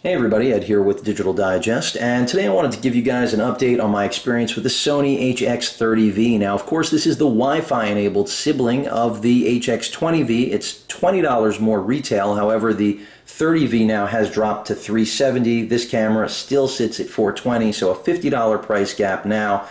Hey everybody, Ed here with Digital Digest, and today I wanted to give you guys an update on my experience with the Sony HX30V. Now, of course, this is the Wi-Fi enabled sibling of the HX20V. It's $20 more retail. However, the 30V now has dropped to $370. This camera still sits at $420, so a $50 price gap now.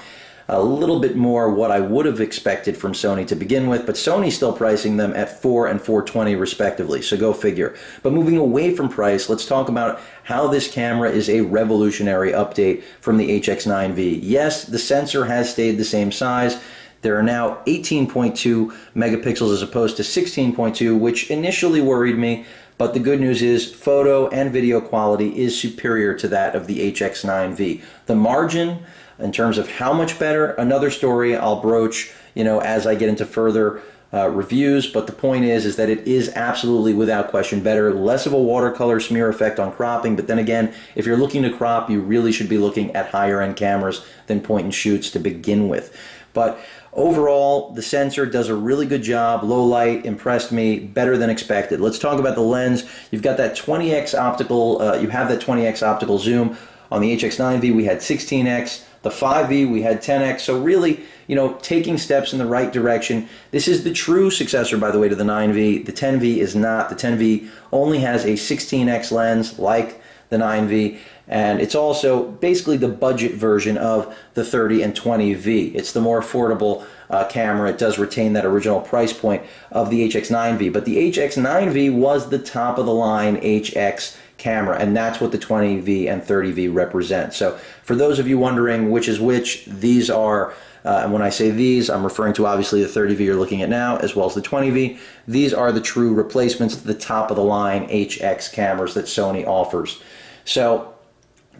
A little bit more what I would have expected from Sony to begin with, but Sony's still pricing them at $4 and $420 respectively, so go figure. But moving away from price, let's talk about how this camera is a revolutionary update from the HX9V. Yes, the sensor has stayed the same size. There are now 18.2 megapixels as opposed to 16.2, which initially worried me, but the good news is photo and video quality is superior to that of the HX9V. The margin, in terms of how much better, another story I'll broach, as I get into further reviews, but the point is that it is absolutely without question better. Less of a watercolor smear effect on cropping, but then again, if you're looking to crop, you really should be looking at higher end cameras than point and shoots to begin with. But overall, the sensor does a really good job. Low light impressed me, better than expected. Let's talk about the lens. You've got that 20x optical, you have that 20x optical zoom. On the HX9V, we had 16x. The 5V, we had 10x. So really, taking steps in the right direction. This is the true successor, by the way, to the 9V. The 10V is not. The 10V only has a 16x lens like the 9V, and it's also basically the budget version of the 30 and 20V. It's the more affordable camera. It does retain that original price point of the HX9V, but the HX9V was the top of the line HX camera, and that's what the 20V and 30V represent. So for those of you wondering which is which, these are, and when I say these, I'm referring to obviously the 30V you're looking at now as well as the 20V. These are the true replacements to the top of the line HX cameras that Sony offers. So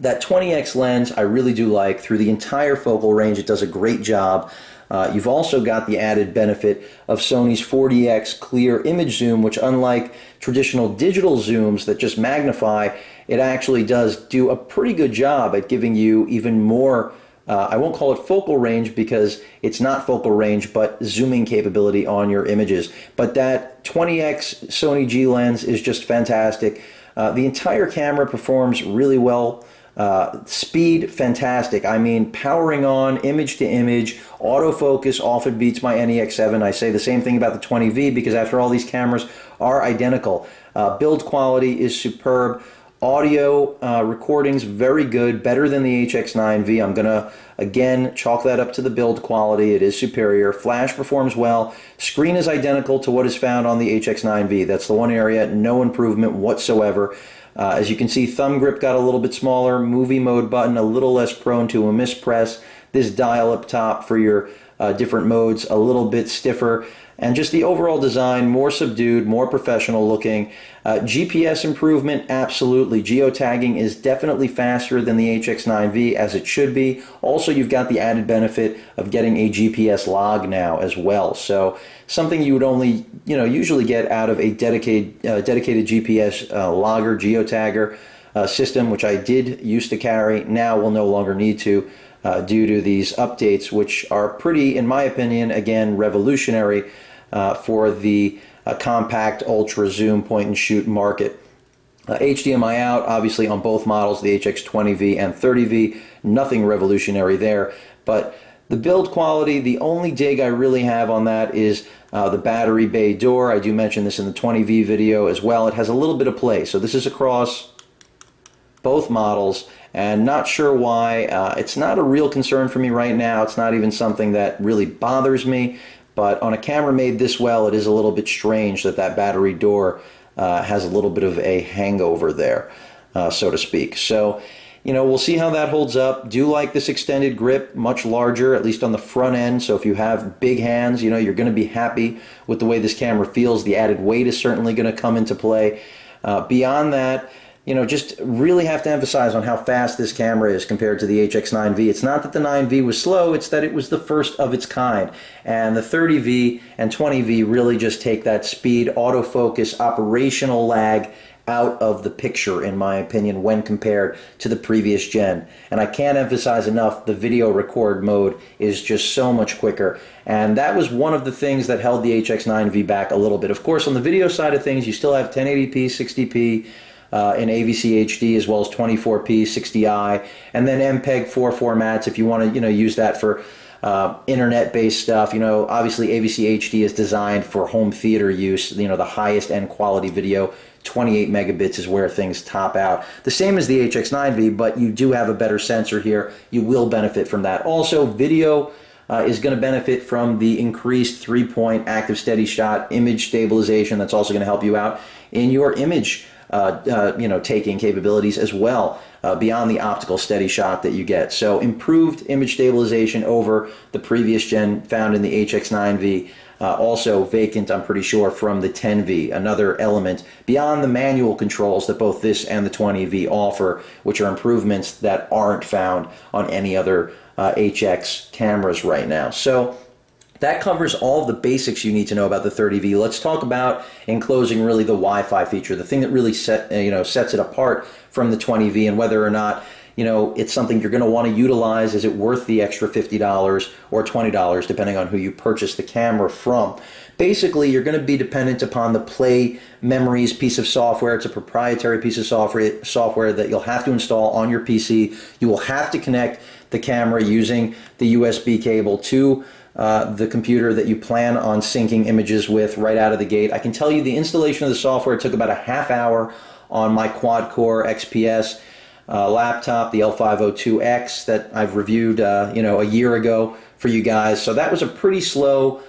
that 20x lens I really do like. Through the entire focal range, it does a great job. You've also got the added benefit of Sony's 40x clear image zoom, which unlike traditional digital zooms that just magnify, it actually does do a pretty good job at giving you even more, I won't call it focal range because it's not focal range, but zooming capability on your images. But that 20x Sony G lens is just fantastic. The entire camera performs really well. Speed, fantastic. I mean, powering on, image to image, autofocus often beats my NEX7. I say the same thing about the 20V because after all, these cameras are identical. Build quality is superb. Audio recordings, very good, better than the HX9V. I'm going to, again, chalk that up to the build quality. It is superior. Flash performs well. Screen is identical to what is found on the HX9V. That's the one area, no improvement whatsoever. As you can see, thumb grip got a little bit smaller, movie mode button a little less prone to a mispress, this dial up top for your different modes a little bit stiffer, and just the overall design more subdued, more professional looking. GPS improvement, absolutely. Geotagging is definitely faster than the HX9V, as it should be. Also, you've got the added benefit of getting a GPS log now as well. So something you would only usually get out of a dedicated GPS logger, geotagger system, which I did used to carry, now will no longer need to due to these updates, which are pretty, in my opinion, again, revolutionary for the compact ultra zoom point and shoot market. HDMI out, obviously on both models, the HX20V and 30V, nothing revolutionary there, but the build quality, the only dig I really have on that is the battery bay door. I do mention this in the 20V video as well. It has a little bit of play, so this is across both models, and not sure why. It's not a real concern for me right now. It's not even something that really bothers me, but on a camera made this well, it is a little bit strange that that battery door has a little bit of a hangover there, so to speak. So, we'll see how that holds up. Do like this extended grip, much larger, at least on the front end. So if you have big hands, you're going to be happy with the way this camera feels. The added weight is certainly going to come into play. Beyond that, just really have to emphasize on how fast this camera is compared to the HX9V. It's not that the 9V was slow, it's that it was the first of its kind. And the 30V and 20V really just take that speed, autofocus, operational lag out of the picture, in my opinion, when compared to the previous gen. And I can't emphasize enough, the video record mode is just so much quicker. And that was one of the things that held the HX9V back a little bit. Of course, on the video side of things, you still have 1080p, 60p, in AVC HD as well as 24p, 60i, and then MPEG-4 formats if you want to, use that for internet-based stuff. Obviously AVC HD is designed for home theater use, the highest end quality video. 28 megabits is where things top out. The same as the HX9V, but you do have a better sensor here. You will benefit from that. Also, video is going to benefit from the increased 3-point active steady shot image stabilization. That's also going to help you out in your image taking capabilities as well, beyond the optical steady shot that you get. So improved image stabilization over the previous gen found in the HX9V. Also vacant, I'm pretty sure, from the 10V, another element beyond the manual controls that both this and the 20V offer, which are improvements that aren't found on any other HX cameras right now. So that covers all of the basics you need to know about the 30V. Let's talk about, in closing, really the Wi-Fi feature, the thing that really sets it apart from the 20V, and whether or not it's something you're going to want to utilize. Is it worth the extra $50 or $20, depending on who you purchase the camera from? Basically, you're going to be dependent upon the Play Memories piece of software. It's a proprietary piece of software that you'll have to install on your PC. You will have to connect the camera using the USB cable to the computer that you plan on syncing images with right out of the gate. I can tell you the installation of the software took about a half hour on my quad-core XPS laptop, the L502X that I've reviewed a year ago for you guys. So that was a pretty slow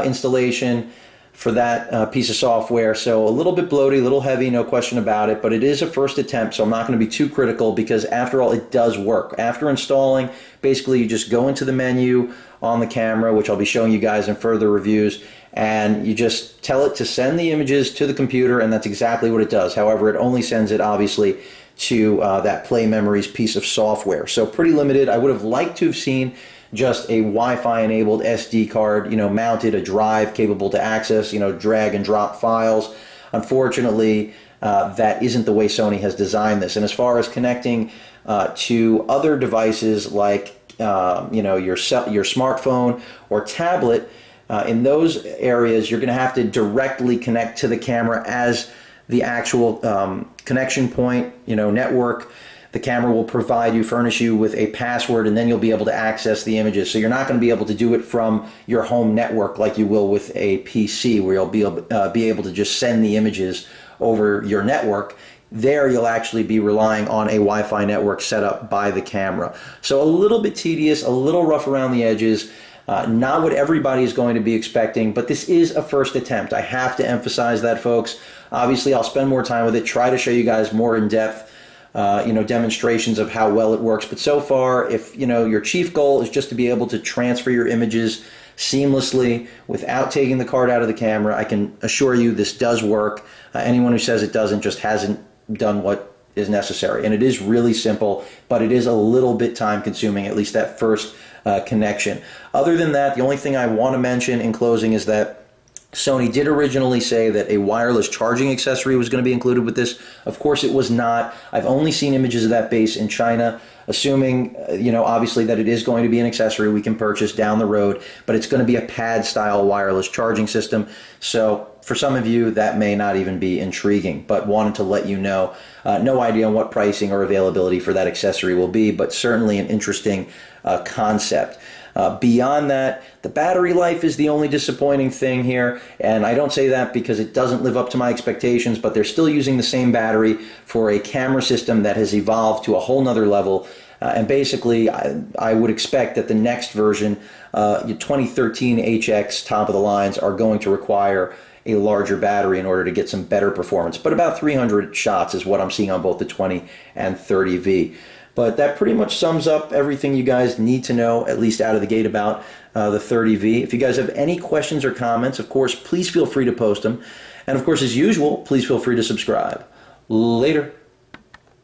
installation for that piece of software. So a little bit bloaty, a little heavy, no question about it, but it is a first attempt, so I'm not going to be too critical because after all, it does work. After installing, basically you just go into the menu on the camera, which I'll be showing you guys in further reviews, and you just tell it to send the images to the computer, and that's exactly what it does. However, it only sends it obviously to that Play Memories piece of software. So pretty limited. I would have liked to have seen just a Wi-Fi enabled SD card, mounted, a drive capable to access, drag and drop files. Unfortunately, that isn't the way Sony has designed this. And as far as connecting to other devices like your smartphone or tablet, in those areas you're going to have to directly connect to the camera as the actual connection point, network. The camera will furnish you with a password, and then you'll be able to access the images. So you're not going to be able to do it from your home network like you will with a PC, where you'll be able to just send the images over your network. There you'll actually be relying on a Wi-Fi network set up by the camera. So a little bit tedious, a little rough around the edges. Not what everybody is going to be expecting, but this is a first attempt. I have to emphasize that, folks. Obviously, I'll spend more time with it, try to show you guys more in-depth demonstrations of how well it works. But so far, if your chief goal is just to be able to transfer your images seamlessly without taking the card out of the camera, I can assure you this does work. Anyone who says it doesn't just hasn't done what is necessary. And it is really simple, but it is a little bit time consuming, at least that first connection. Other than that, the only thing I want to mention in closing is that Sony did originally say that a wireless charging accessory was going to be included with this. Of course it was not. I've only seen images of that base in China, assuming, obviously that it is going to be an accessory we can purchase down the road, but it's going to be a pad-style wireless charging system. So for some of you, that may not even be intriguing, but wanted to let you know. No idea on what pricing or availability for that accessory will be, but certainly an interesting concept. Beyond that, the battery life is the only disappointing thing here, and I don't say that because it doesn't live up to my expectations, but they're still using the same battery for a camera system that has evolved to a whole nother level. And basically, I would expect that the next version, 2013 HX top of the lines, are going to require a larger battery in order to get some better performance. But about 300 shots is what I'm seeing on both the 20 and 30V. But that pretty much sums up everything you guys need to know, at least out of the gate, about the 30V. If you guys have any questions or comments, of course, please feel free to post them. And of course, as usual, please feel free to subscribe. Later.